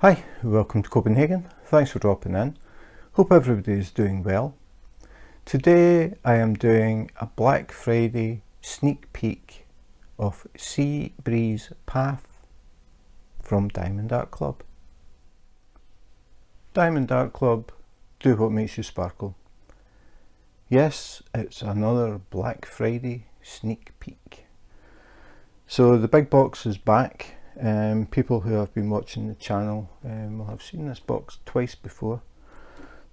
Hi, welcome to Copenhagen. Thanks for dropping in. Hope everybody is doing well. Today I am doing a Black Friday sneak peek of Sea Breeze Path from Diamond Art Club. Diamond Art Club, do what makes you sparkle. Yes, it's another Black Friday sneak peek. So the big box is back. People who have been watching the channel will have seen this box twice before.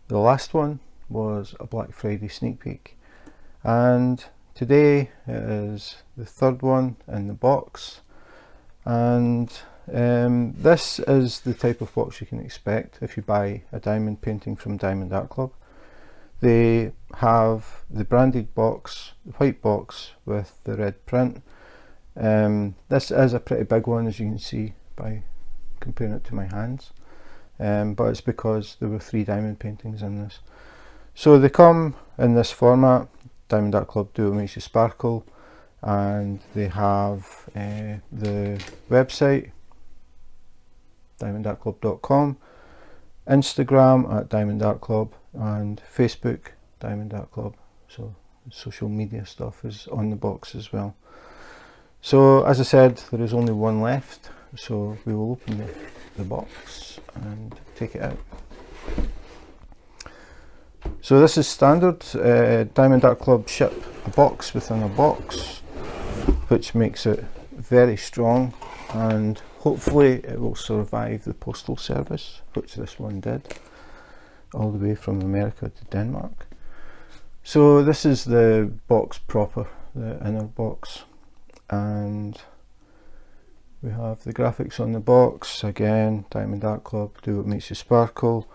The last one was a Black Friday sneak peek, and today is the third one in the box. And this is the type of box you can expect if you buy a diamond painting from Diamond Art Club. They have the branded box, the white box with the red print. This is a pretty big one, as you can see by comparing it to my hands, but it's because there were 3 diamond paintings in this. So they come in this format, Diamond Art Club Do What Makes You Sparkle, and they have the website diamondartclub.com, Instagram at Diamond Art Club, and Facebook Diamond Art Club. So social media stuff is on the box as well. So as I said, there is only one left, so we will open the box and take it out. So this is standard. Diamond Art Club ship a box within a box, which makes it very strong, and hopefully it will survive the postal service, which this one did, all the way from America to Denmark. So this is the box proper, the inner box. And we have the graphics on the box, again Diamond Art Club, Do What Makes You Sparkle.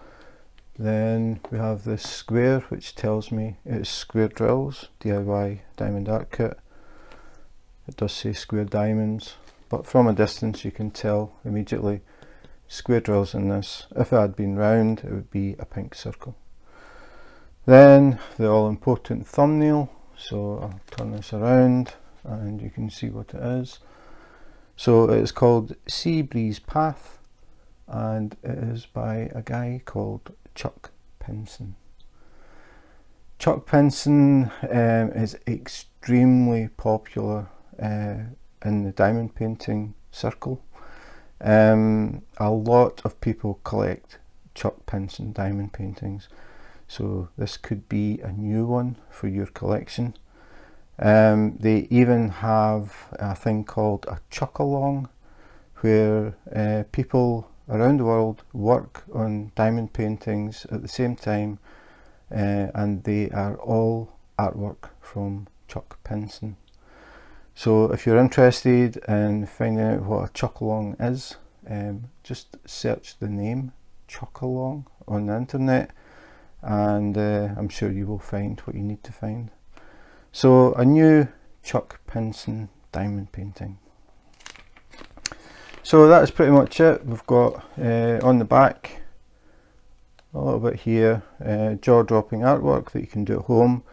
Then we have this square which tells me it's Square Drills DIY Diamond Art Kit. It does say square diamonds, but from a distance you can tell immediately square drills in this. If it had been round, it would be a pink circle. Then the all important thumbnail, so I'll turn this around and you can see what it is. So it is called Sea Breeze Path, and it is by a guy called Chuck Pinson. Chuck Pinson is extremely popular in the diamond painting circle. A lot of people collect Chuck Pinson diamond paintings, so this could be a new one for your collection. They even have a thing called a Chuckalong, where people around the world work on diamond paintings at the same time, and they are all artwork from Chuck Pinson. So if you're interested in finding out what a Chuckalong is, just search the name Chuckalong on the internet, and I'm sure you will find what you need to find. So a new Chuck Pinson diamond painting. So that is pretty much it. We've got on the back a little bit here, jaw-dropping artwork that you can do at home,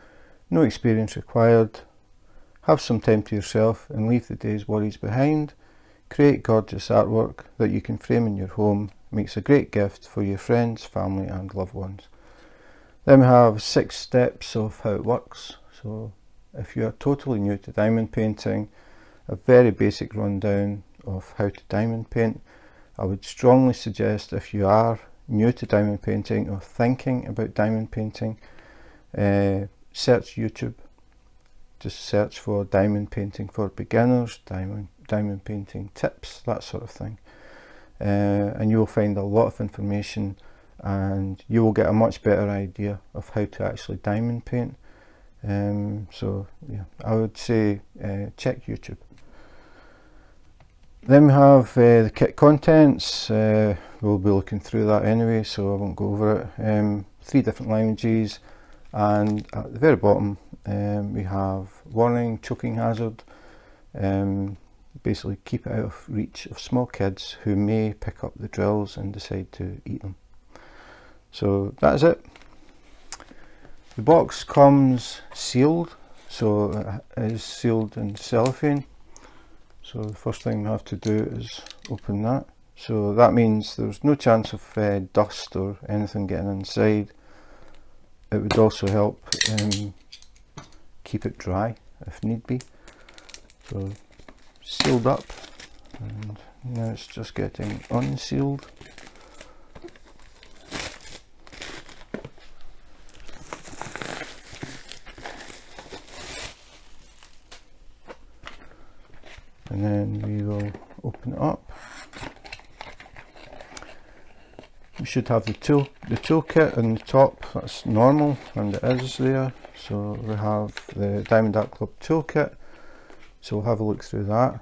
no experience required. Have some time to yourself and leave the day's worries behind. Create gorgeous artwork that you can frame in your home. Makes a great gift for your friends, family and loved ones. Then we have 6 steps of how it works. So if you are totally new to diamond painting, a very basic rundown of how to diamond paint. I would strongly suggest, if you are new to diamond painting or thinking about diamond painting, search YouTube. Just search for diamond painting for beginners, diamond painting tips, that sort of thing. And you will find a lot of information, and you will get a much better idea of how to actually diamond paint. So yeah, I would say check YouTube. Then we have the kit contents. We'll be looking through that anyway, so I won't go over it. 3 different languages, and at the very bottom we have warning, choking hazard. Basically keep it out of reach of small kids who may pick up the drills and decide to eat them. So that is it. The box comes sealed, so it is sealed in cellophane. So the first thing we have to do is open that. so that means there's no chance of dust or anything getting inside. It would also help keep it dry if need be. So sealed up, and now it's just getting unsealed. And then we will open it up. We should have the toolkit on the top. That's normal, and it is there. So we have the Diamond Art Club toolkit. So we'll have a look through that.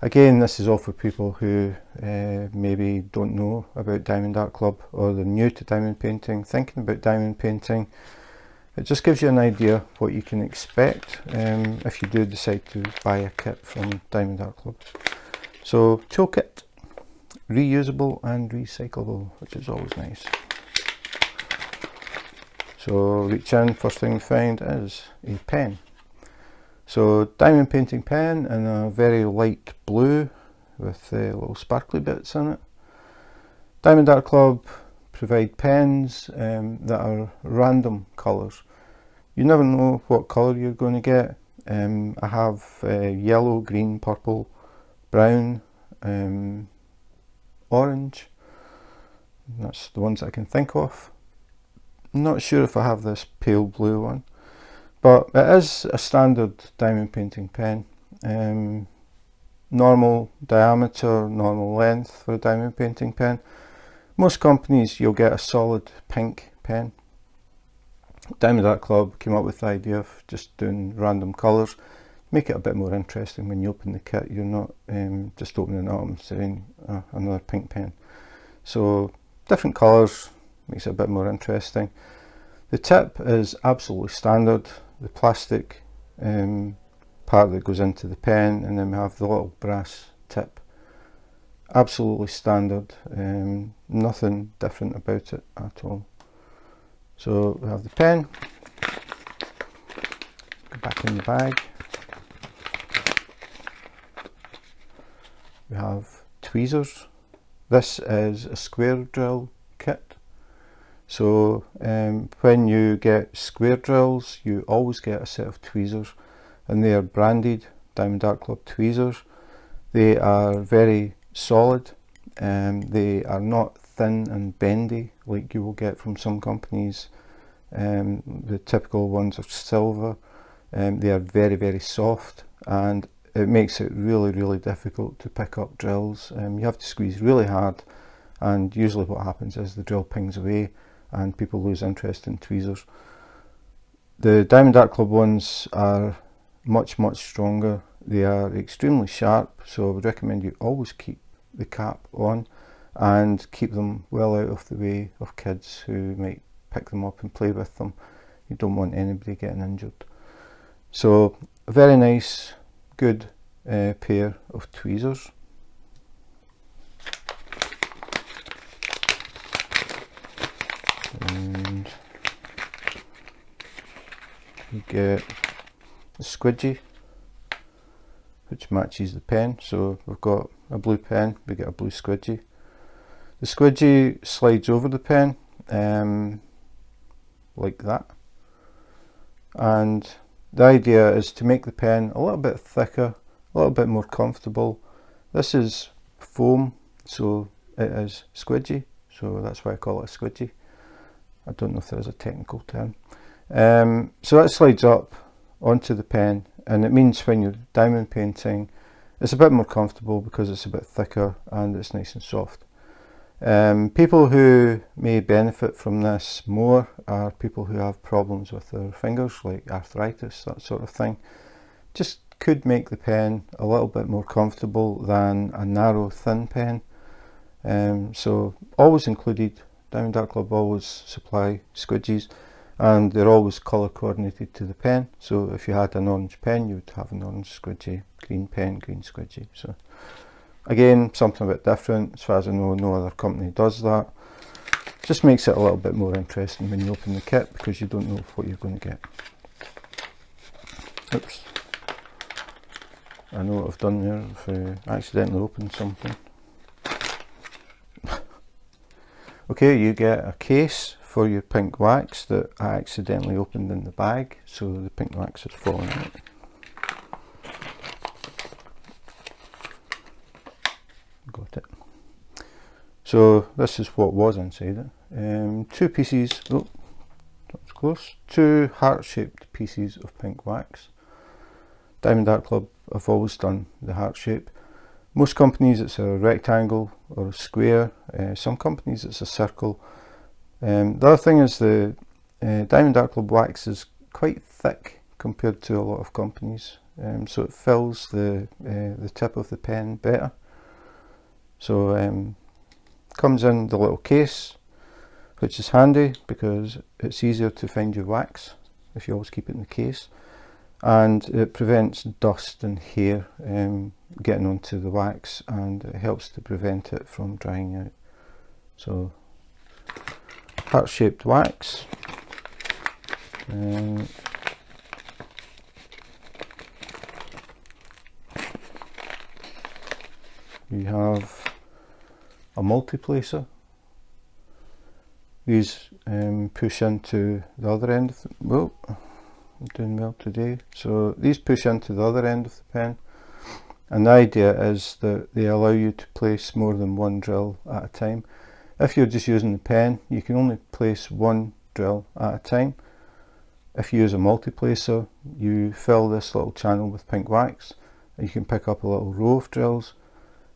Again, this is all for people who maybe don't know about Diamond Art Club, or they're new to diamond painting, thinking about diamond painting. It just gives you an idea what you can expect if you do decide to buy a kit from Diamond Art Club. So toolkit, reusable and recyclable, which is always nice. So reach in, first thing we find is a pen. So diamond painting pen in a very light blue with little sparkly bits in it. Diamond Art Club provide pens that are random colours. You never know what colour you're going to get. I have yellow, green, purple, brown, orange. That's the ones I can think of. I'm not sure if I have this pale blue one, but it is a standard diamond painting pen. Normal diameter, normal length for a diamond painting pen. Most companies you'll get a solid pink pen. Diamond Art Club came up with the idea of just doing random colours, make it a bit more interesting when you open the kit. You're not just opening it up and saying another pink pen. So different colours makes it a bit more interesting. The tip is absolutely standard, the plastic part that goes into the pen, and then we have the little brass tip. Absolutely standard, nothing different about it at all. So we have the pen, go back in the bag. We have tweezers. This is a square drill kit. So when you get square drills, you always get a set of tweezers, and they are branded Diamond Art Club tweezers. They are very solid, they are not thin and bendy like you will get from some companies. The typical ones are silver. They are very, very soft, and it makes it really difficult to pick up drills. You have to squeeze really hard, and usually what happens is the drill pings away and people lose interest in tweezers. The Diamond Art Club ones are much stronger. They are extremely sharp, so I would recommend you always keep the cap on and keep them well out of the way of kids who might pick them up and play with them. You don't want anybody getting injured. So a very nice, good pair of tweezers. And you get the squidgy, which matches the pen. So we've got a blue pen, we get a blue squidgy. The squidgy slides over the pen like that, and the idea is to make the pen a little bit thicker, a little bit more comfortable. This is foam, so it is squidgy, so that's why I call it a squidgy. I don't know if there's a technical term. So that slides up onto the pen, and it means when you're diamond painting it's a bit more comfortable because it's a bit thicker and it's nice and soft. People who may benefit from this more are people who have problems with their fingers, like arthritis, that sort of thing. Just could make the pen a little bit more comfortable than a narrow, thin pen. So always included, Diamond Art Club always supply squidgies, and they're always colour coordinated to the pen. So if you had an orange pen, you would have an orange squidgy, green pen, green squidgy. So again, something a bit different. As far as I know, no other company does that. Just makes it a little bit more interesting when you open the kit, because you don't know what you're going to get. Oops. I know what I've done there. If I accidentally opened something. Okay, you get a case for your pink wax that I accidentally opened in the bag, so the pink wax has fallen out. Got it. So this is what was inside it. Two pieces, oh, that's close, two heart-shaped pieces of pink wax. Diamond Art Club have always done the heart shape. Most companies it's a rectangle or a square, some companies it's a circle. The other thing is the Diamond Art Club wax is quite thick compared to a lot of companies, so it fills the tip of the pen better. So comes in the little case, which is handy because it's easier to find your wax if you always keep it in the case, and it prevents dust and hair getting onto the wax, and it helps to prevent it from drying out. So heart-shaped wax. We have a multi-placer. These push into the other end of the, whoa, I'm doing well today. So these push into the other end of the pen, and the idea is that they allow you to place more than one drill at a time. If you're just using the pen, you can only place one drill at a time. If you use a multi-placer, you fill this little channel with pink wax, and you can pick up a little row of drills.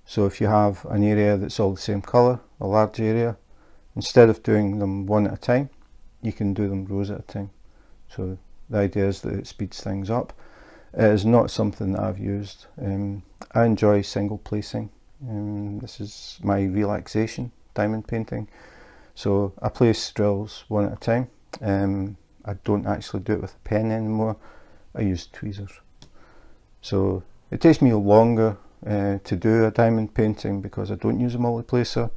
So if you have an area that's all the same colour, a large area, instead of doing them one at a time, you can do them rows at a time. So the idea is that it speeds things up. It is not something that I've used. I enjoy single placing. This is my relaxation diamond painting. So I place drills one at a time. I don't actually do it with a pen anymore. I use tweezers. So it takes me longer to do a diamond painting because I don't use a multi-placer,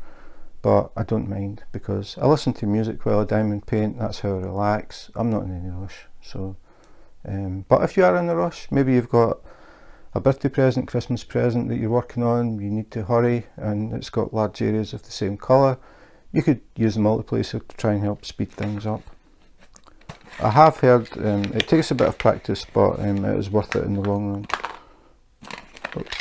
but I don't mind because I listen to music while I diamond paint. That's how I relax. I'm not in any rush. So but if you are in a rush, maybe you've got a birthday present, Christmas present that you're working on, you need to hurry, and it's got large areas of the same colour, you could use a multi-placer to try and help speed things up. I have heard it takes a bit of practice, but it is worth it in the long run. Oops.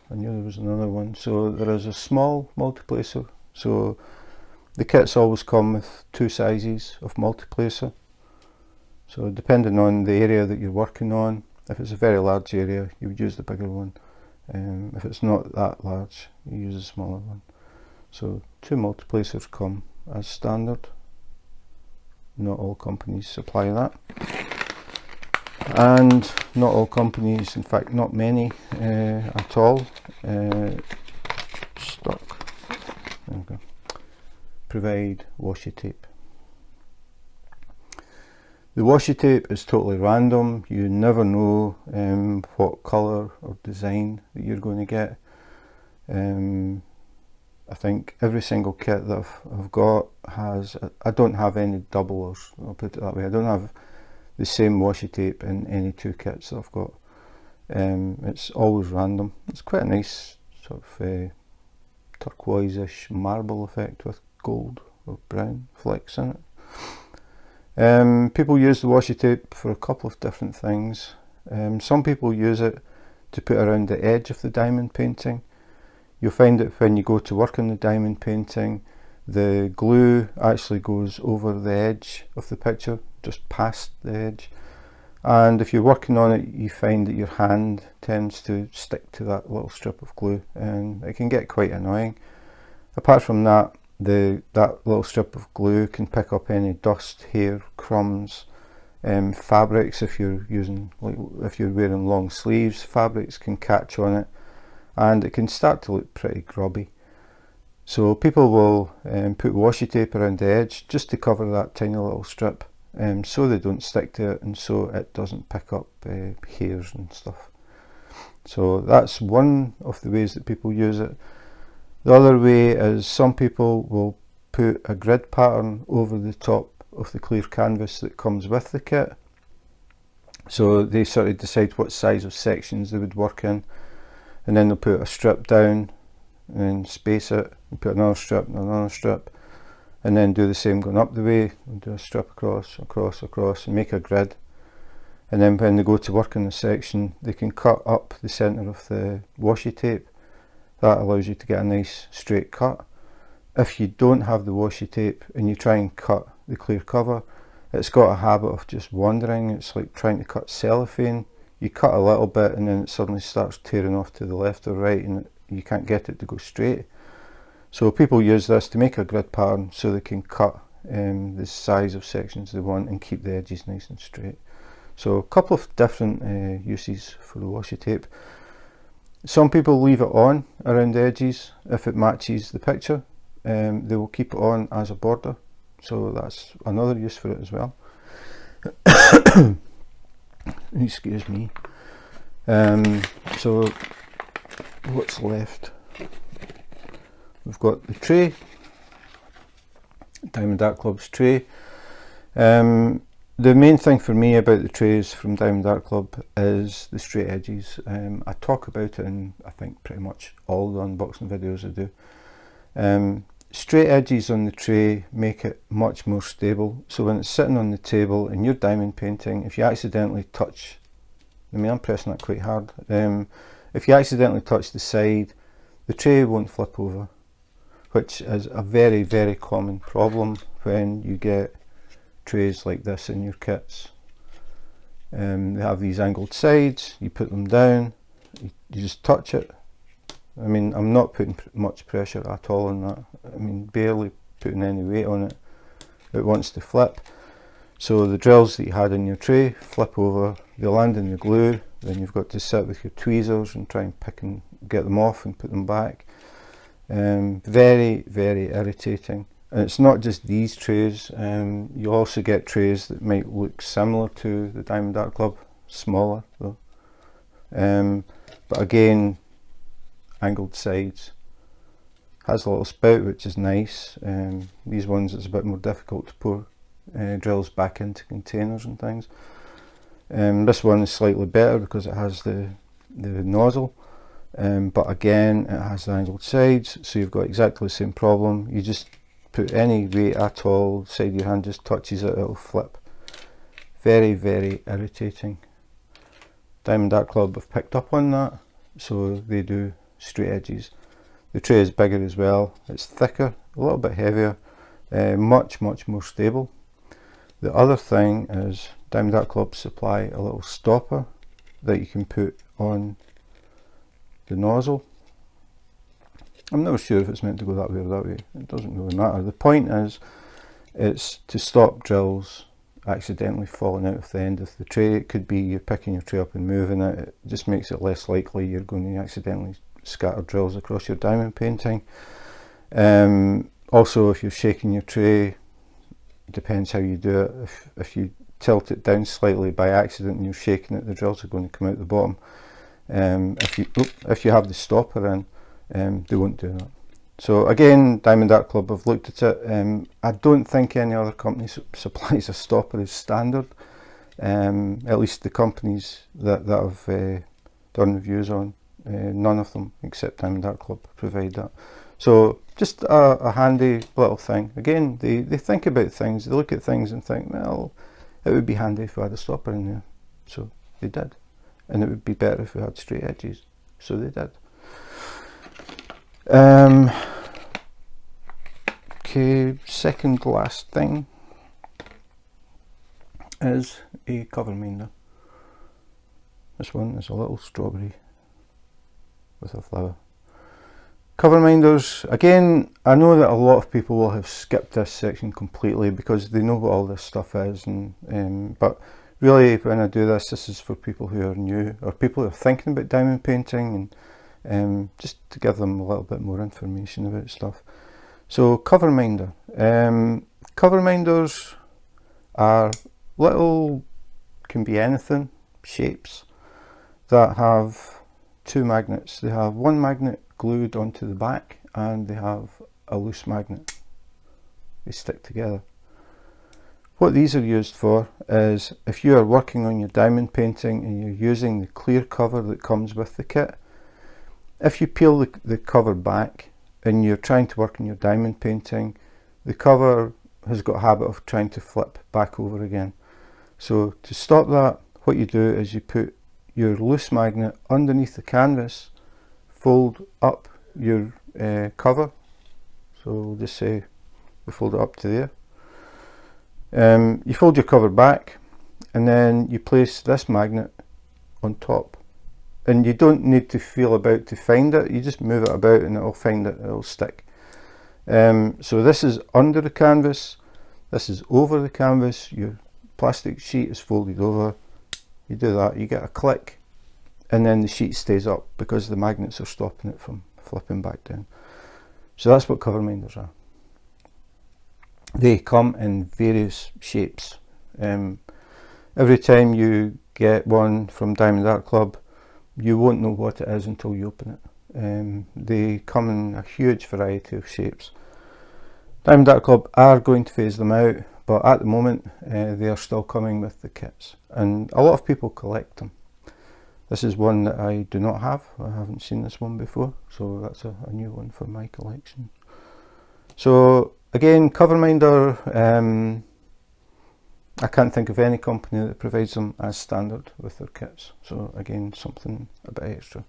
I knew there was another one. So there is a small multi-placer. So the kits always come with two sizes of multi-placer. So depending on the area that you're working on, if it's a very large area, you would use the bigger one. If it's not that large, you use a smaller one. So two multi-placers come as standard. Not all companies supply that. And not all companies, in fact not many at all, stock, there we go, provide washi tape. The washi tape is totally random. You never know what colour or design that you're going to get. I think every single kit that I've got has, I don't have any doublers, I'll put it that way. I don't have the same washi tape in any two kits that I've got. It's always random. It's quite a nice sort of turquoise-ish marble effect with gold or brown flecks in it. People use the washi tape for a couple of different things. Some people use it to put around the edge of the diamond painting. You'll find that when you go to work on the diamond painting, the glue actually goes over the edge of the picture, just past the edge. And if you're working on it, you find that your hand tends to stick to that little strip of glue, and it can get quite annoying. Apart from that, that little strip of glue can pick up any dust, hair, crumbs, fabrics. If you're using, like, if you're wearing long sleeves, fabrics can catch on it, and it can start to look pretty grubby. So people will put washi tape around the edge just to cover that tiny little strip, so they don't stick to it and so it doesn't pick up hairs and stuff. So that's one of the ways that people use it. The other way is some people will put a grid pattern over the top of the clear canvas that comes with the kit. So they sort of decide what size of sections they would work in, and then they'll put a strip down and then space it and put another strip and another strip, and then do the same going up the way and do a strip across, across, across, and make a grid. And then when they go to work in the section, they can cut up the centre of the washi tape. That allows you to get a nice straight cut. If you don't have the washi tape and you try and cut the clear cover, it's got a habit of just wandering. It's like trying to cut cellophane. You cut a little bit and then it suddenly starts tearing off to the left or right, and you can't get it to go straight. So people use this to make a grid pattern so they can cut the size of sections they want and keep the edges nice and straight. So a couple of different uses for the washi tape. Some people leave it on around the edges if it matches the picture. They will keep it on as a border, so that's another use for it as well. Excuse me. So what's left? We've got the tray, Diamond Art Club's tray. The main thing for me about the trays from Diamond Art Club is the straight edges. I talk about it in, I think, pretty much all the unboxing videos I do. Straight edges on the tray make it much more stable, so when it's sitting on the table and you're diamond painting, if you accidentally touch, I mean I'm pressing that quite hard, if you accidentally touch the side, the tray won't flip over, which is a very, very common problem when you get trays like this in your kits. They have these angled sides, you put them down, you just touch it. I mean, I'm not putting much pressure at all on that. I mean, barely putting any weight on it. It wants to flip. So the drills that you had in your tray flip over, they land in the glue, then you've got to sit with your tweezers and try and pick and get them off and put them back. Very, very irritating. And it's not just these trays, you also get trays that might look similar to the Diamond Art Club, smaller though. But again, angled sides. Has a little spout which is nice. These ones it's a bit more difficult to pour drills back into containers and things. This one is slightly better because it has the nozzle, but again it has the angled sides, so you've got exactly the same problem. You just put any weight at all, side of your hand just touches it, it'll flip. Very, very irritating. Diamond Art Club have picked up on that, so they do straight edges. The tray is bigger as well, it's thicker, a little bit heavier, much more stable. The other thing is Diamond Art Club supply a little stopper that you can put on the nozzle. I'm not sure if it's meant to go that way or that way, it doesn't really matter. The point is, it's to stop drills accidentally falling out of the end of the tray. It could be you're picking your tray up and moving it, it just makes it less likely you're going to accidentally scatter drills across your diamond painting. Also, if you're shaking your tray, depends how you do it. If you tilt it down slightly by accident and you're shaking it, the drills are going to come out the bottom. If you have the stopper in, they won't do that. So again, Diamond Art Club have looked at it. I don't think any other company supplies a stopper as standard. At least the companies that I've done reviews on, none of them except Diamond Art Club provide that. So just a handy little thing. Again, they think about things, they look at things and think, well, it would be handy if we had a stopper in there. So they did. And it would be better if we had straight edges. So they did. Okay, second last thing is a cover minder. This one is a little strawberry with a flower. Cover minders, again, I know that a lot of people will have skipped this section completely because they know what all this stuff is, and but really when I do this, this is for people who are new or people who are thinking about diamond painting, and just to give them a little bit more information about stuff. So cover minder. Cover minders are little, can be anything, shapes that have two magnets. They have one magnet glued onto the back and they have a loose magnet. They stick together. What these are used for is if you are working on your diamond painting and you're using the clear cover that comes with the kit, if you peel the cover back and you're trying to work in your diamond painting, the cover has got a habit of trying to flip back over again. So to stop that, what you do is you put your loose magnet underneath the canvas, fold up your cover. So we'll just say we fold it up to there. You fold your cover back and then you place this magnet on top. And you don't need to feel about to find it, you just move it about and it'll find it, it'll stick. So this is under the canvas, this is over the canvas, your plastic sheet is folded over, you do that, you get a click, and then the sheet stays up because the magnets are stopping it from flipping back down. So that's what cover minders are. They come in various shapes. Every time you get one from Diamond Art Club, you won't know what it is until you open it. They come in a huge variety of shapes. Diamond Art Club are going to phase them out, but at the moment they are still coming with the kits, and a lot of people collect them. This is one that I do not have. I haven't seen this one before, so that's a new one for my collection. So again, cover minder, I can't think of any company that provides them as standard with their kits. So again, something a bit extra.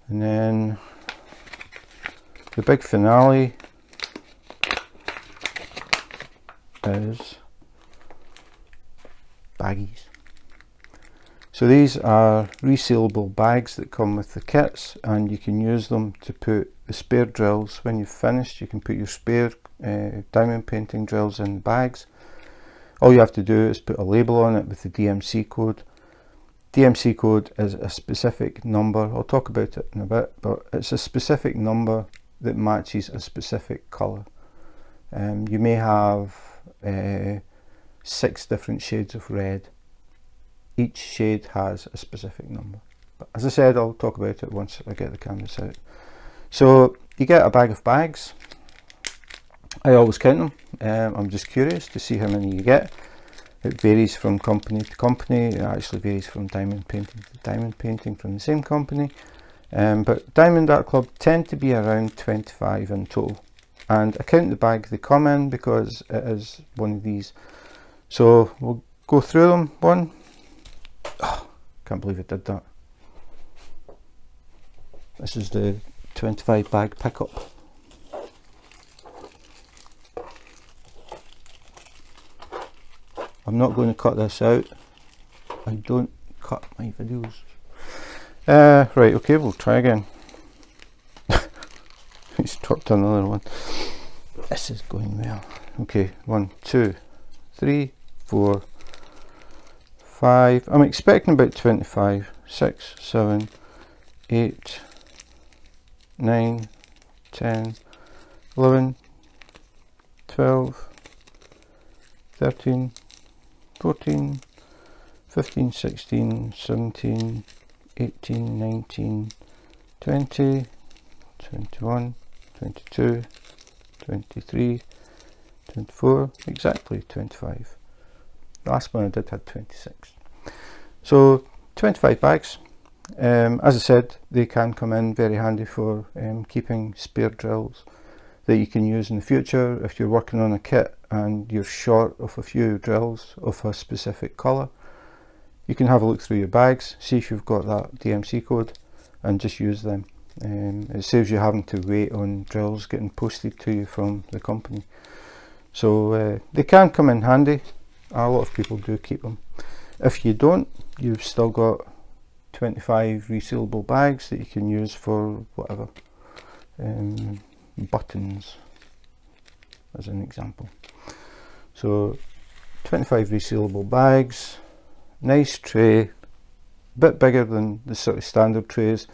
And then the big finale is baggies. So these are resealable bags that come with the kits, and you can use them to put the spare drills. When you've finished, you can put your spare diamond painting drills in bags. All you have to do is put a label on it with the DMC code. DMC code is a specific number, I'll talk about it in a bit, but it's a specific number that matches a specific colour. You may have 6 different shades of red. Each shade has a specific number. But as I said, I'll talk about it once I get the canvas out. So you get a bag of bags. I always count them. I'm just curious to see how many you get. It varies from company to company. It actually varies from diamond painting to diamond painting from the same company. But Diamond Art Club tend to be around 25 in total. And I count the bag they come in because it is one of these. So we'll go through them one. Oh, can't believe I did that. This is the 25 bag pickup. I'm not going to cut this out. I don't cut my videos. Right, okay, we'll try again. He's dropped another one. This is going well. Okay, 1, 2, 3, 4, 5. I'm expecting about 25. 6, 7, 8, 9, 10, 11, 12, 13, 14, 15, 16, 17, 18, 19, 20, 21, 22, 23, 24, exactly 25. The last one I did had 26. So 25 bags. As I said, they can come in very handy for keeping spare drills that you can use in the future. If you're working on a kit and you're short of a few drills of a specific colour, you can have a look through your bags, see if you've got that DMC code and just use them. It saves you having to wait on drills getting posted to you from the company. So they can come in handy. A lot of people do keep them. If you don't, you've still got 25 resealable bags that you can use for whatever. Buttons as an example. So 25 resealable bags, nice tray, bit bigger than the sort of standard trays,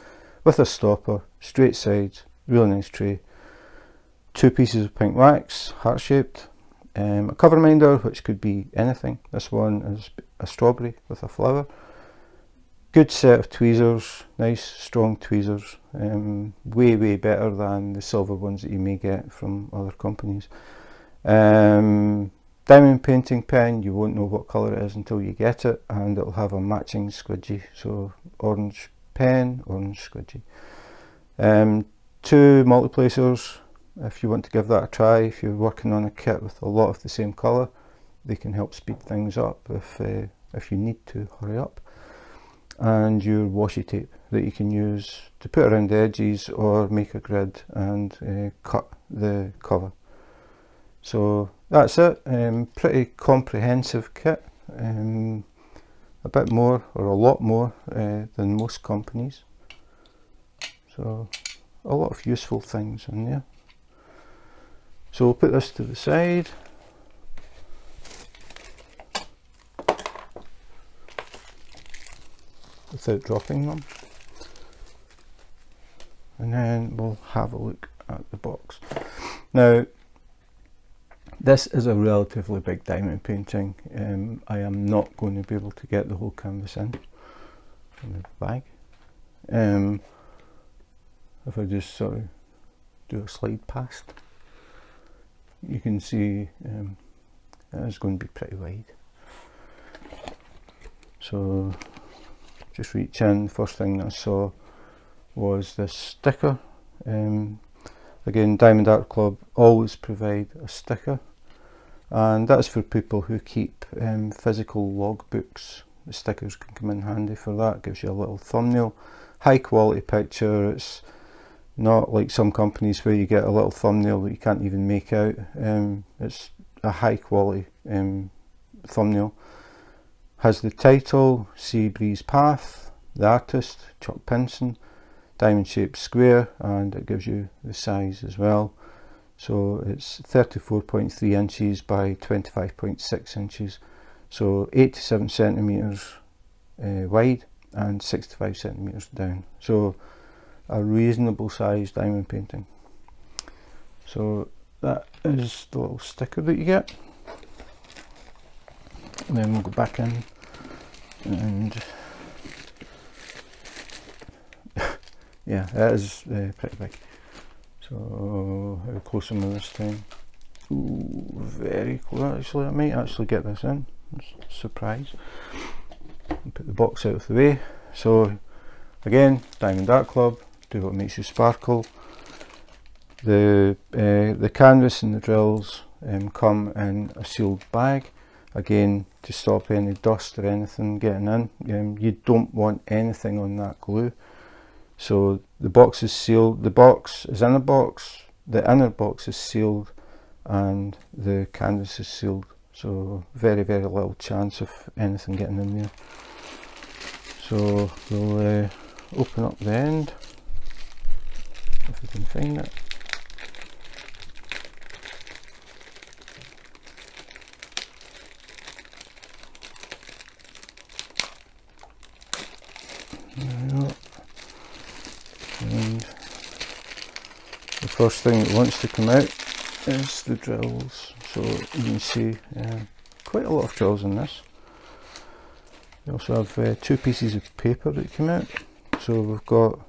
with a stopper, straight sides, really nice tray. 2 pieces of pink wax, heart shaped. A cover minder, which could be anything. This one is a strawberry with a flower. Good set of tweezers, nice strong tweezers, way better than the silver ones that you may get from other companies. Diamond painting pen, you won't know what colour it is until you get it, and it'll have a matching squidgy, so orange, pen, orange squidgy. 2 multiplacers, if you want to give that a try. If you're working on a kit with a lot of the same colour, they can help speed things up if you need to hurry up. And your washi tape that you can use to put around the edges or make a grid and cut the cover. So that's it. Pretty comprehensive kit, a bit more or a lot more than most companies, so a lot of useful things in there. So we'll put this to the side. Without dropping them, and then we'll have a look at the box. Now, this is a relatively big diamond painting. I am not going to be able to get the whole canvas in the bag. If I just sort of do a slide past, you can see it's going to be pretty wide. So just reach in. First thing that I saw was this sticker. Again, Diamond Art Club always provide a sticker, and that's for people who keep physical logbooks. The stickers can come in handy for that. Gives you a little thumbnail, high quality picture. It's not like some companies where you get a little thumbnail that you can't even make out. It's a high quality thumbnail. Has the title, Sea Breeze Path, the artist, Chuck Pinson, diamond shaped square, and it gives you the size as well. So it's 34.3 inches by 25.6 inches, so 87 centimetres wide and 65 centimetres down. So a reasonable sized diamond painting. So that is the little sticker that you get. And then we'll go back in, and yeah, it is pretty big. So how close am I this time? Ooh, very close actually. I might actually get this in. Surprise. Put the box out of the way. So again, Diamond Art Club, do what makes you sparkle. The canvas and the drills come in a sealed bag. Again, to stop any dust or anything getting in. You don't want anything on that glue. So the box is sealed, the box is in a box, the inner box is sealed, and the canvas is sealed. So very, very little chance of anything getting in there. So we'll open up the end, if we can find it. And the first thing that wants to come out is the drills. So you can see quite a lot of drills in this. We also have 2 pieces of paper that come out. So we've got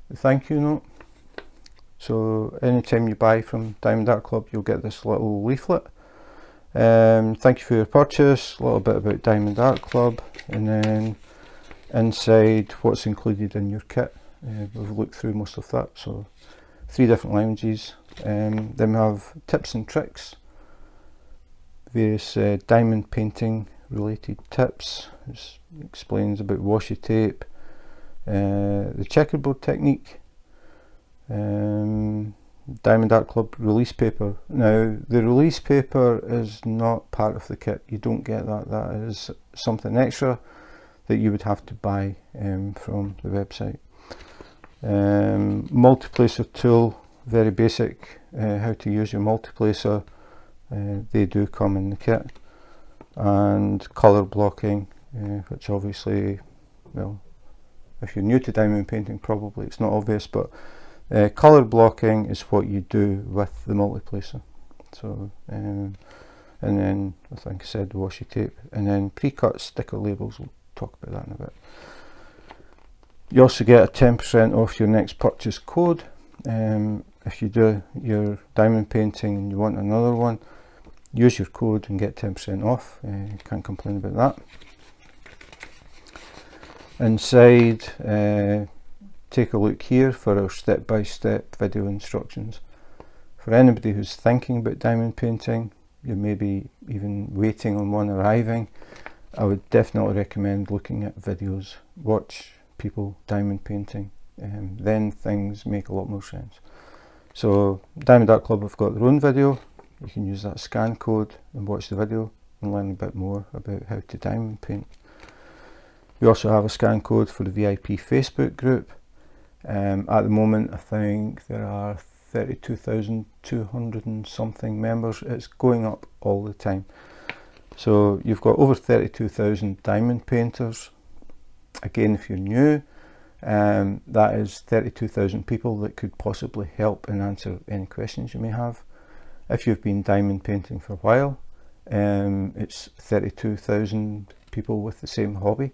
the thank you note. So anytime you buy from Diamond Art Club, you'll get this little leaflet. Thank you for your purchase, a little bit about Diamond Art Club, and then inside what's included in your kit. We've looked through most of that, so 3 different languages. Then we have tips and tricks, various diamond painting related tips. It explains about washi tape, the checkerboard technique, Diamond Art Club release paper. Now the release paper is not part of the kit, you don't get that, that is something extra that you would have to buy from the website. Multiplacer tool, very basic, how to use your multiplacer, they do come in the kit. And colour blocking, which obviously, well, if you're new to diamond painting probably it's not obvious, but colour blocking is what you do with the multiplacer. So and then I think I said washi tape, and then pre-cut sticker labels. We'll talk about that in a bit. You also get a 10% off your next purchase code. If you do your diamond painting and you want another one, use your code and get 10% off. Can't complain about that. inside, take a look here for our step-by-step video instructions. For anybody who's thinking about diamond painting, you may be even waiting on one arriving, I would definitely recommend looking at videos. Watch people diamond painting, then things make a lot more sense. So Diamond Art Club have got their own video. You can use that scan code and watch the video and learn a bit more about how to diamond paint. We also have a scan code for the VIP Facebook group. At the moment I think there are 32,200 and something members. It's going up all the time. So you've got over 32,000 diamond painters. Again, if you're new, that is 32,000 people that could possibly help and answer any questions you may have. If you've been diamond painting for a while, it's 32,000 people with the same hobby,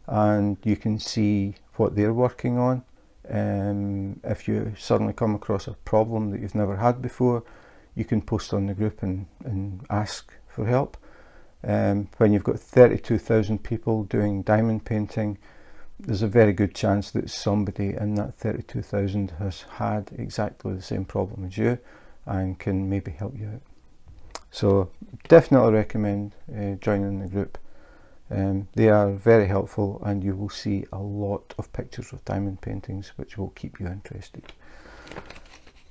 and you can see what they're working on. If you suddenly come across a problem that you've never had before, you can post on the group and ask for help. When you've got 32,000 people doing diamond painting, there's a very good chance that somebody in that 32,000 has had exactly the same problem as you and can maybe help you out. So definitely recommend joining the group. They are very helpful, and you will see a lot of pictures of diamond paintings which will keep you interested.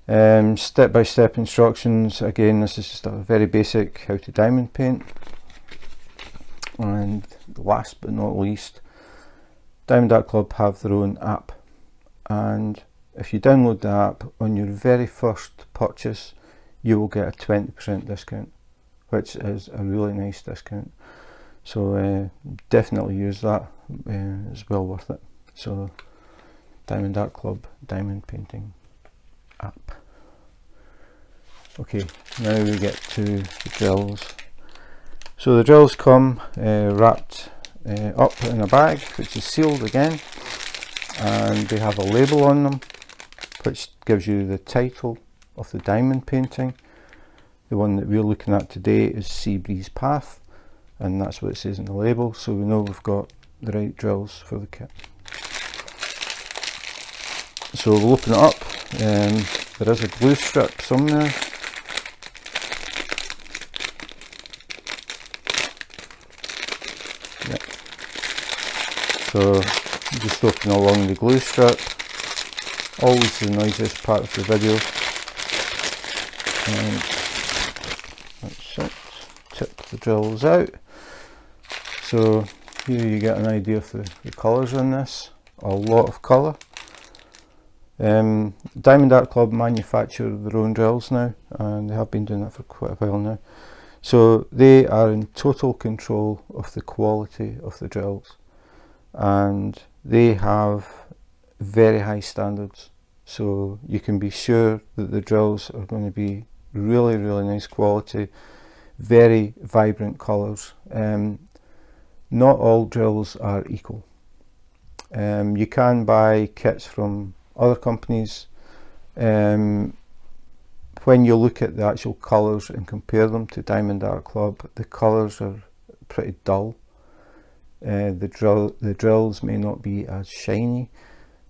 Step-by-step instructions. Again, this is just a very basic how to diamond paint. And last but not least, Diamond Art Club have their own app, and if you download the app, on your very first purchase you will get a 20% discount, which is a really nice discount. So definitely use that, it's well worth it. So Diamond Art Club diamond painting app. Okay, now we get to the drills. So the drills come wrapped up in a bag, which is sealed again, and they have a label on them which gives you the title of the diamond painting. The one that we're looking at today is Sea Breeze Path, and that's what it says in the label, so we know we've got the right drills for the kit. So we'll open it up. There is a glue strip somewhere. Yep. So just open along the glue strip. Always the noisiest part of the video. And that's it. Tip the drills out. So here you get an idea of the colours in this. A lot of colour. Diamond Art Club manufacture their own drills now, and they have been doing that for quite a while now. So they are in total control of the quality of the drills, and they have very high standards, so you can be sure that the drills are going to be really nice quality, very vibrant colours. Not all drills are equal. You can buy kits from other companies. When you look at the actual colours and compare them to Diamond Art Club, the colours are pretty dull. The drills may not be as shiny,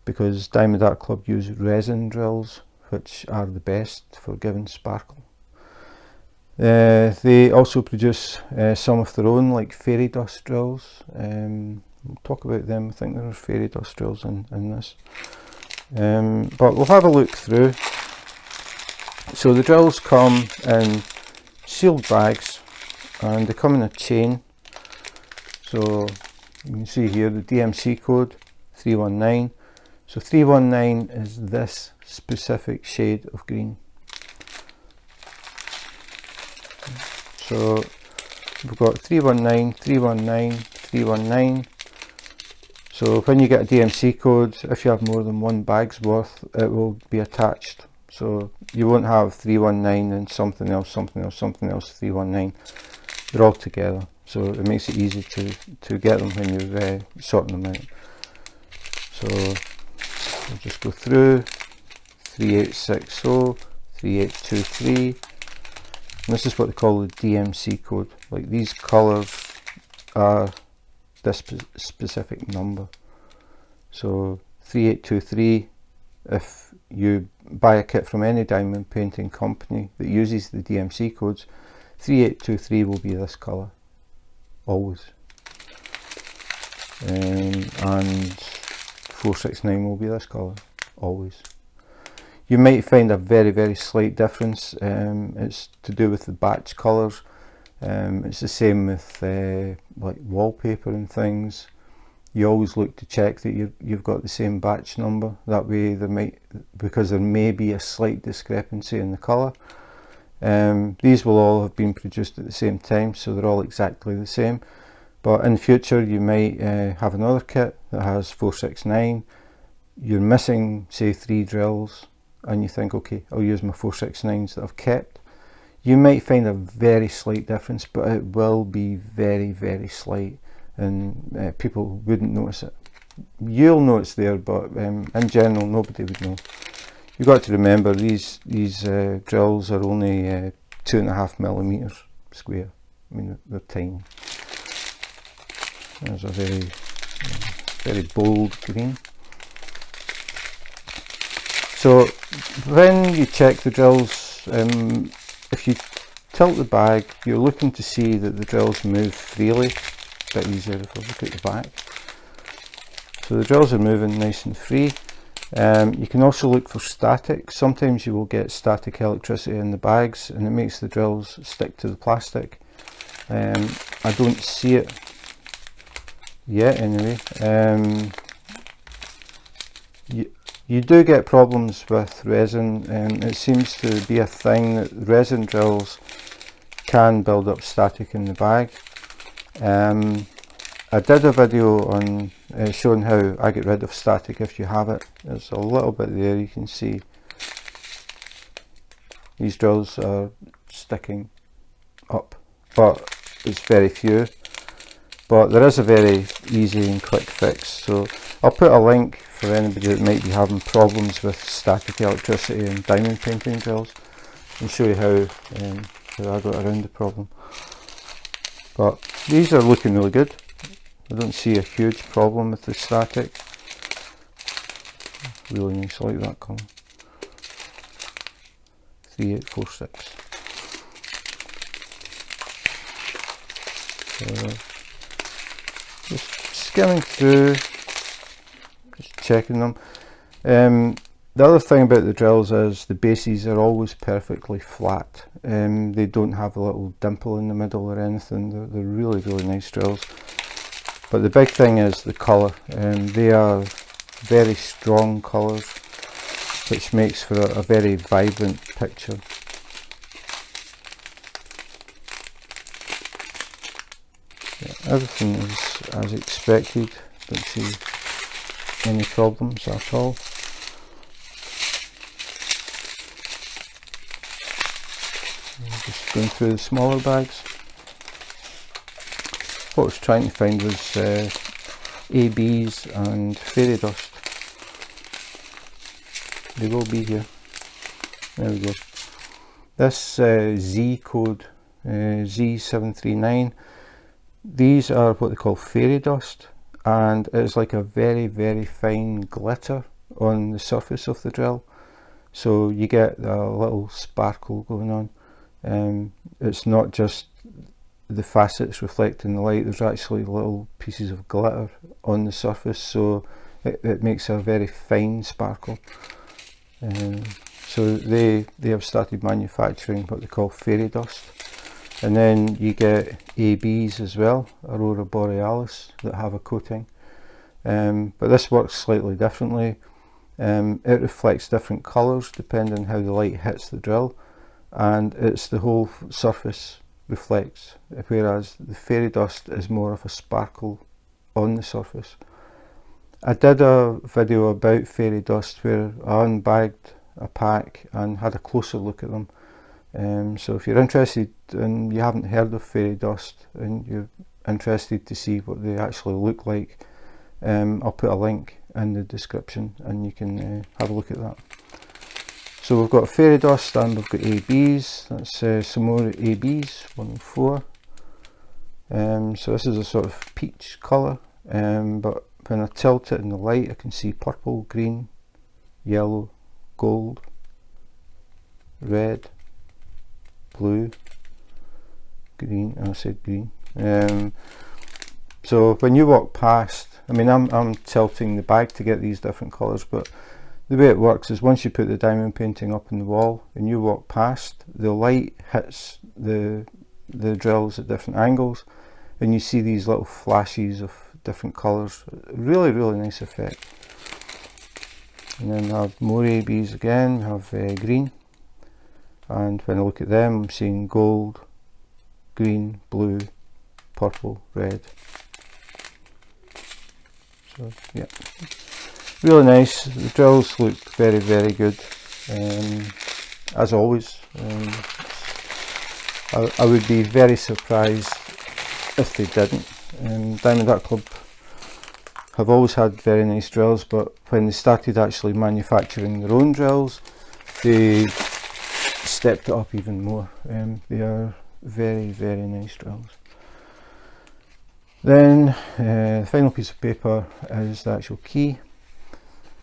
because Diamond Art Club use resin drills, which are the best for giving sparkle. They also produce some of their own, like fairy dust drills. We'll talk about them. I think there are fairy dust drills in this. But we'll have a look through. So the drills come in sealed bags, and they come in a chain. So you can see here the DMC code 319. So 319 is this specific shade of green. So we've got 319, 319, 319. So when you get a DMC code, if you have more than one bag's worth, it will be attached. So you won't have 319 and something else, something else, something else, 319. They're all together. So it makes it easy to get them when you're sorting them out. So we'll just go through 3860, 3823. And this is what they call the DMC code. Like, these colours are this specific number. So 3823, if you buy a kit from any diamond painting company that uses the DMC codes, 3823 will be this colour, always. And 469 will be this colour, always. You might find a very slight difference. It's to do with the batch colours. It's the same with like wallpaper and things. You always look to check that you've got the same batch number. That way because there may be a slight discrepancy in the colour. These will all have been produced at the same time, so they're all exactly the same. But in the future you might have another kit that has 469. You're missing, say, 3 drills, and you think, okay, I'll use my 469s that I've kept. You might find a very slight difference, but it will be very slight, and people wouldn't notice it. You'll know it's there, but in general nobody would know. You've got to remember these drills are only 2.5 millimeters square. I mean, they're tiny. There's a very bold green. So when you check the drills, if you tilt the bag, you're looking to see that the drills move freely. A bit easier if I look at the back. So the drills are moving nice and free. You can also look for static. Sometimes you will get static electricity in the bags, and it makes the drills stick to the plastic. I don't see it yet anyway. You do get problems with resin, and it seems to be a thing that resin drills can build up static in the bag. I did a video on showing how I get rid of static if you have it. There's a little bit there, you can see these drills are sticking up, but it's very few. But there is a very easy and quick fix, so I'll put a link for anybody that might be having problems with static electricity and diamond painting drills, and show you how I got around the problem. But these are looking really good. I don't see a huge problem with the static. Really nice, I like that colour. 3846. So just skimming through, just checking them. The other thing about the drills is the bases are always perfectly flat. They don't have a little dimple in the middle or anything. They're really nice drills. But the big thing is the colour. They are very strong colours, which makes for a very vibrant picture. Yeah, everything is as expected. Don't see any problems at all. Just going through the smaller bags. What I was trying to find was ABs and fairy dust. They will be here. There we go. This Z code, Z739, these are what they call fairy dust, and it's like a very fine glitter on the surface of the drill. So you get a little sparkle going on. It's not just the facets reflecting the light, there's actually little pieces of glitter on the surface, so it makes a very fine sparkle. So they have started manufacturing what they call fairy dust. And then you get ABs as well, Aurora Borealis, that have a coating. But this works slightly differently. It reflects different colours depending on how the light hits the drill, and it's the whole surface reflects, whereas the fairy dust is more of a sparkle on the surface. I did a video about fairy dust where I unbagged a pack and had a closer look at them. So if you're interested and you haven't heard of fairy dust and you're interested to see what they actually look like, I'll put a link in the description and you can have a look at that. So we've got fairy dust and we've got ABs. That's some more ABs, 1 and 4. So this is a sort of peach colour, but when I tilt it in the light, I can see purple, green, yellow, gold, red, blue, green. I said green. So when you walk past, I mean, I'm tilting the bag to get these different colours, but the way it works is once you put the diamond painting up on the wall and you walk past, the light hits the drills at different angles and you see these little flashes of different colours. Really, really nice effect. And then we have more ABs again. We have green, and when I look at them, I'm seeing gold, green, blue, purple, red. So yeah, really nice. The drills look very, very good, as always. I would be very surprised if they didn't. Diamond Art Club have always had very nice drills, but when they started actually manufacturing their own drills, they stepped it up even more. They are very, very nice drills. Then the final piece of paper is the actual key.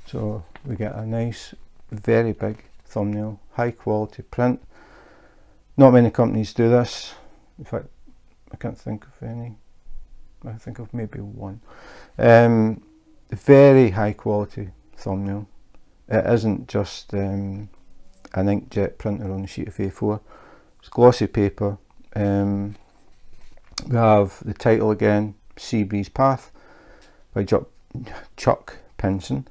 So we get a nice, very big thumbnail, high quality print. Not many companies do this. In fact, I can't think of any. I think of maybe one. Very high quality thumbnail. It isn't just an inkjet printer on a sheet of A4. It's glossy paper. We have the title again, Sea Breeze Path by Chuck Pinson.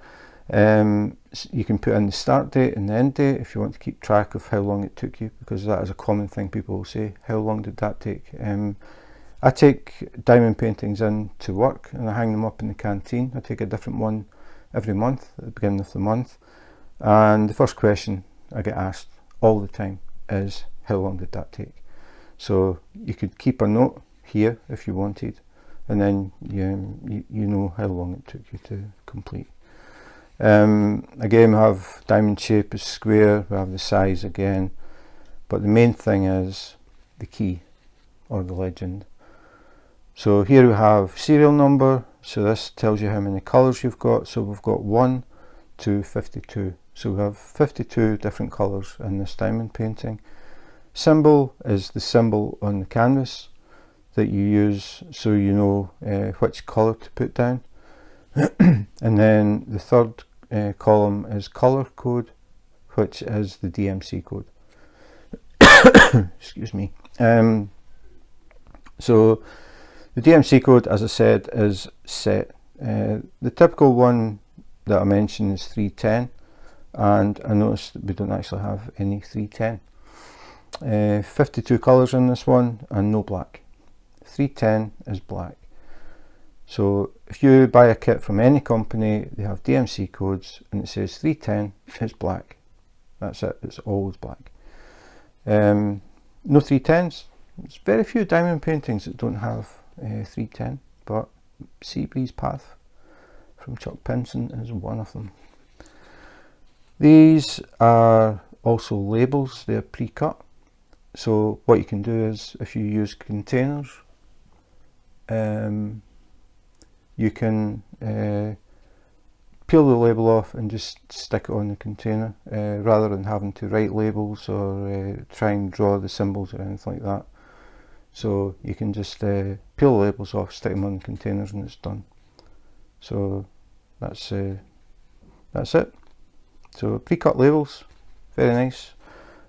You can put in the start date and the end date if you want to keep track of how long it took you, because that is a common thing people will say. How long did that take? I take diamond paintings in to work and I hang them up in the canteen. I take a different one every month at the beginning of the month, and the first question I get asked all the time is, how long did that take? So you could keep a note here if you wanted, and then you know how long it took you to complete. Again, we have diamond shape is square, we have the size again, but the main thing is the key or the legend. So here we have serial number, so this tells you how many colours you've got. So we've got 1 to 52, so we have 52 different colours in this diamond painting. Symbol is the symbol on the canvas that you use, so you know which colour to put down. And then the third column is colour code, which is the DMC code. Excuse me. So the DMC code, as I said, is set. The typical one that I mentioned is 310, and I noticed that we don't actually have any 310. 52 colours in this one and no black. 310 is black. So if you buy a kit from any company, they have DMC codes and it says 310, it's black. That's it, it's always black. No 310s. There's very few diamond paintings that don't have 310, but Sea Breeze Path from Chuck Pinson is one of them. These are also labels, they're pre-cut. So what you can do is, if you use containers, you can peel the label off and just stick it on the container, rather than having to write labels or try and draw the symbols or anything like that. So you can just peel the labels off, stick them on the containers, and it's done. So that's it. So pre-cut labels, very nice.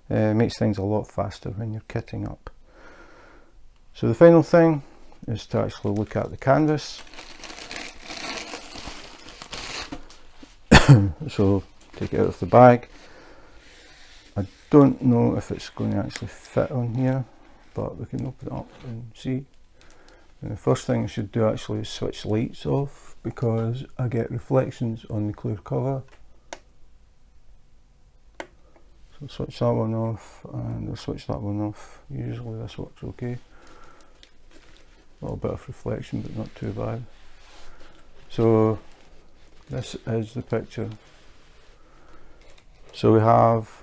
Makes things a lot faster when you're kitting up. So the final thing is to actually look at the canvas. So take it out of the bag. I don't know if it's going to actually fit on here, but we can open it up and see. And the first thing I should do actually is switch lights off, because I get reflections on the clear cover. So switch that one off and I'll switch that one off. Usually this works okay. A little bit of reflection but not too bad. So this is the picture. So we have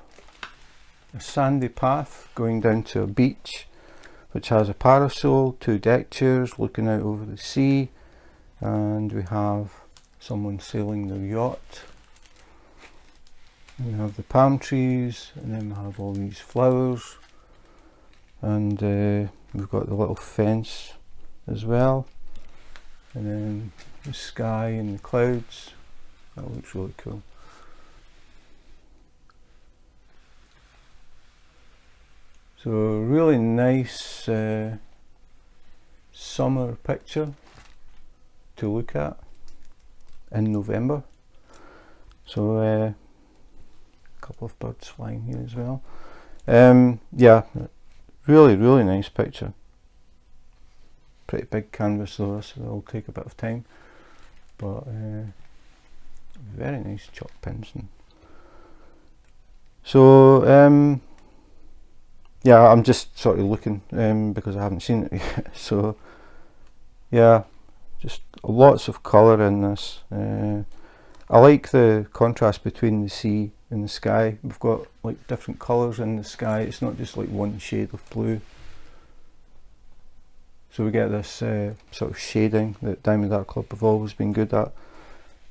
a sandy path going down to a beach which has a parasol, 2 deck chairs looking out over the sea, and we have someone sailing their yacht. And we have the palm trees, and then we have all these flowers, and we've got the little fence as well, and then the sky and the clouds. That looks really cool. So really nice summer picture to look at in November. So a couple of birds flying here as well. Yeah, really nice picture. Pretty big canvas though, so it'll take a bit of time, but very nice Chuck Pinson. So yeah, I'm just sort of looking because I haven't seen it yet. So yeah, just lots of colour in this. I like the contrast between the sea and the sky. We've got like different colours in the sky. It's not just like one shade of blue. So we get this sort of shading that Diamond Art Club have always been good at.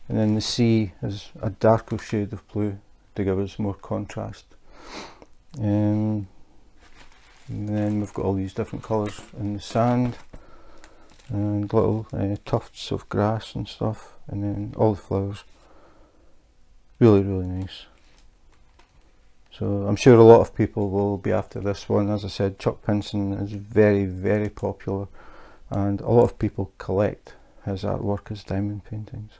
And then the sea is a darker shade of blue to give us more contrast. And then we've got all these different colours in the sand, and little tufts of grass and stuff, and then all the flowers. Really nice. So I'm sure a lot of people will be after this one. As I said, Chuck Pinson is very popular, and a lot of people collect his artwork as diamond paintings.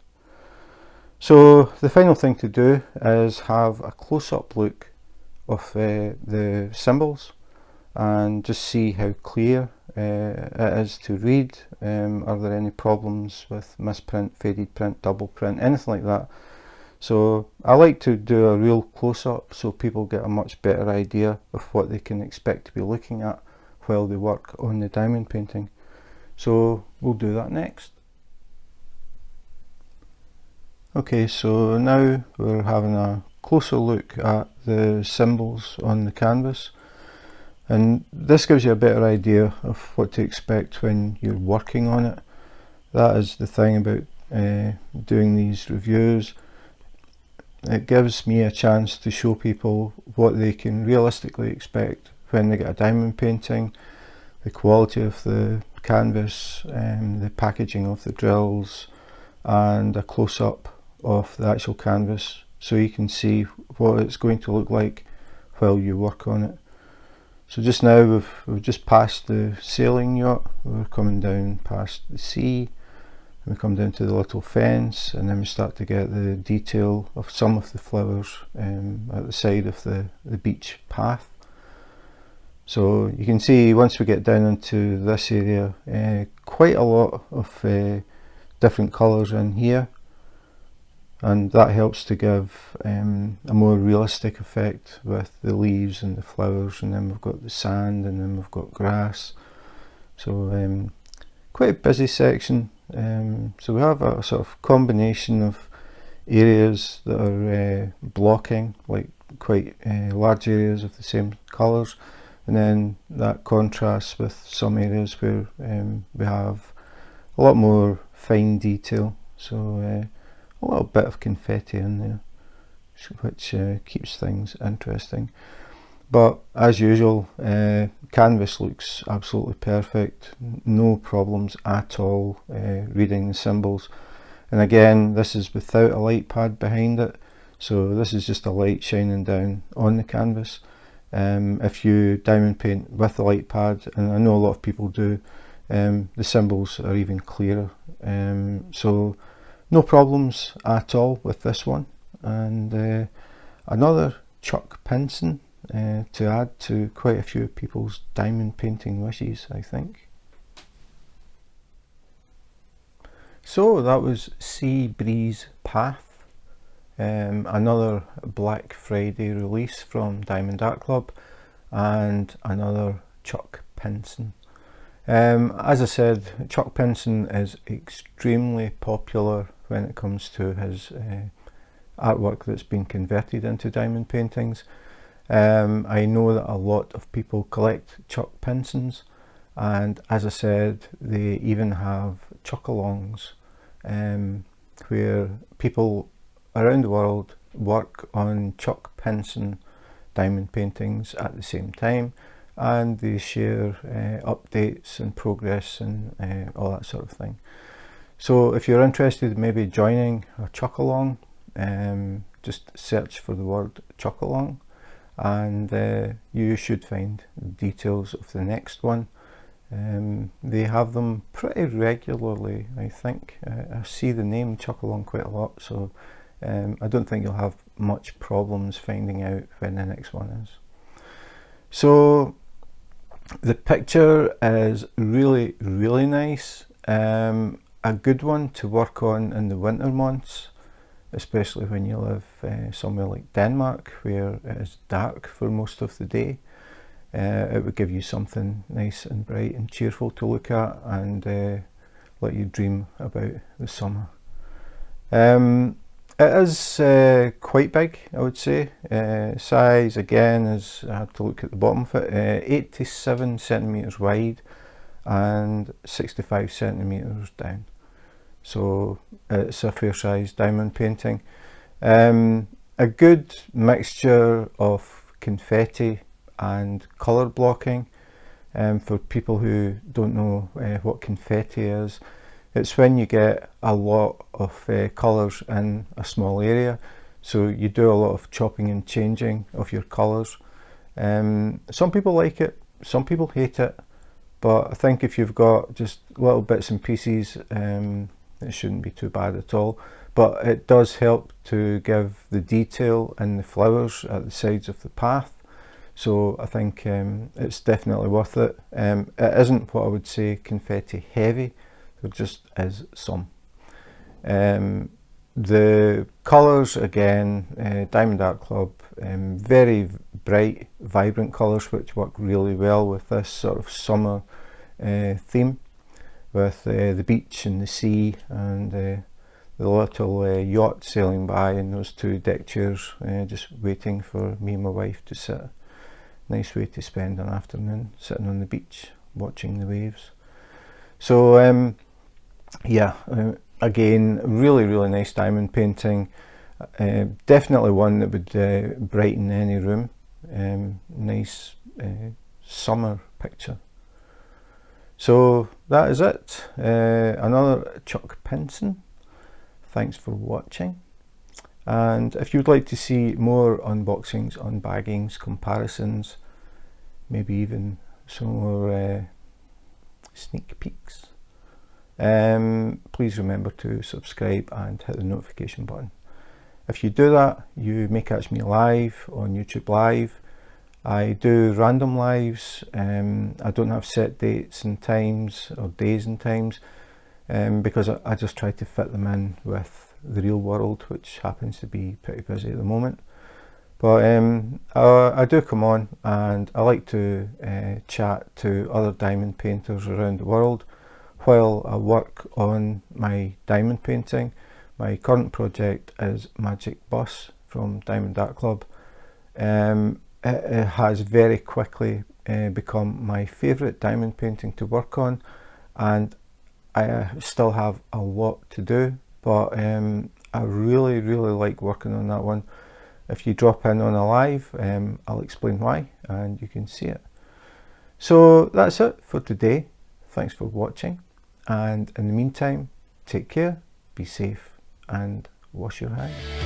So the final thing to do is have a close-up look of the symbols and just see how clear it is to read. Are there any problems with misprint, faded print, double print, anything like that? So I like to do a real close-up so people get a much better idea of what they can expect to be looking at while they work on the diamond painting. So we'll do that next. Okay, so now we're having a closer look at the symbols on the canvas, and this gives you a better idea of what to expect when you're working on it. That is the thing about doing these reviews. It gives me a chance to show people what they can realistically expect when they get a diamond painting, the quality of the canvas, the packaging of the drills, and a close-up of the actual canvas, so you can see what it's going to look like while you work on it. So just now we've just passed the sailing yacht, we're coming down past the sea, and we come down to the little fence, and then we start to get the detail of some of the flowers at the side of the beach path. So you can see once we get down into this area, quite a lot of different colours in here, and that helps to give a more realistic effect with the leaves and the flowers, and then we've got the sand, and then we've got grass. So quite a busy section. So we have a sort of combination of areas that are blocking, like quite large areas of the same colours, and then that contrasts with some areas where we have a lot more fine detail. So a little bit of confetti in there, which keeps things interesting. But as usual, canvas looks absolutely perfect, no problems at all reading the symbols. And again, this is without a light pad behind it, so this is just a light shining down on the canvas. If you diamond paint with a light pad, and I know a lot of people do, the symbols are even clearer. So no problems at all with this one. And another Chuck Pinson to add to quite a few people's diamond painting wishes, I think. So that was Sea Breeze Path, another Black Friday release from Diamond Art Club, and another Chuck Pinson. As I said, Chuck Pinson is extremely popular when it comes to his artwork that's been converted into diamond paintings. I know that a lot of people collect Chuck Pinsons, and as I said, they even have Chuckalongs. where people around the world work on Chuck Pinson diamond paintings at the same time, and they share updates and progress and all that sort of thing. So if you're interested in maybe joining a Chuckalong, just search for the word Chuckalong, and you should find details of the next one. They have them pretty regularly, I think. I see the name Chuckalong quite a lot, so I don't think you'll have much problems finding out when the next one is. So the picture is really, really nice. A good one to work on in the winter months, especially when you live somewhere like Denmark, where it is dark for most of the day. It would give you something nice and bright and cheerful to look at, and let you dream about the summer. It is quite big, I would say. Size, again, is, I had to look at the bottom of it, 87 centimetres wide and 65 centimetres down. So it's a fair size diamond painting. A good mixture of confetti and colour blocking. For people who don't know what confetti is, it's when you get a lot of colours in a small area, so you do a lot of chopping and changing of your colours. Some people like it, some people hate it, but I think if you've got just little bits and pieces, it shouldn't be too bad at all. But it does help to give the detail in the flowers at the sides of the path. So I think it's definitely worth it. It isn't what I would say confetti heavy, there just is some. The colours, again, Diamond Art Club, very bright, vibrant colours which work really well with this sort of summer theme, with the beach and the sea and the little yacht sailing by and those two deck chairs just waiting for me and my wife to sit. Nice way to spend an afternoon sitting on the beach watching the waves. So yeah, again, really, really nice diamond painting. Definitely one that would brighten any room. Nice summer picture. So that is it. Another Chuck Pinson. Thanks for watching. And if you'd like to see more unboxings, unbaggings, comparisons, maybe even some more sneak peeks, please remember to subscribe and hit the notification button. If you do that, you may catch me live on YouTube Live. I do random lives. I don't have set dates and times or days and times because I just try to fit them in with the real world, which happens to be pretty busy at the moment. But I do come on and I like to chat to other diamond painters around the world while I work on my diamond painting. My current project is Magic Bus from Diamond Art Club. It has very quickly become my favourite diamond painting to work on, and I still have a lot to do, but I really, really like working on that one. If you drop in on a live, I'll explain why and you can see it. So that's it for today. Thanks for watching, and in the meantime, take care, be safe and wash your hands.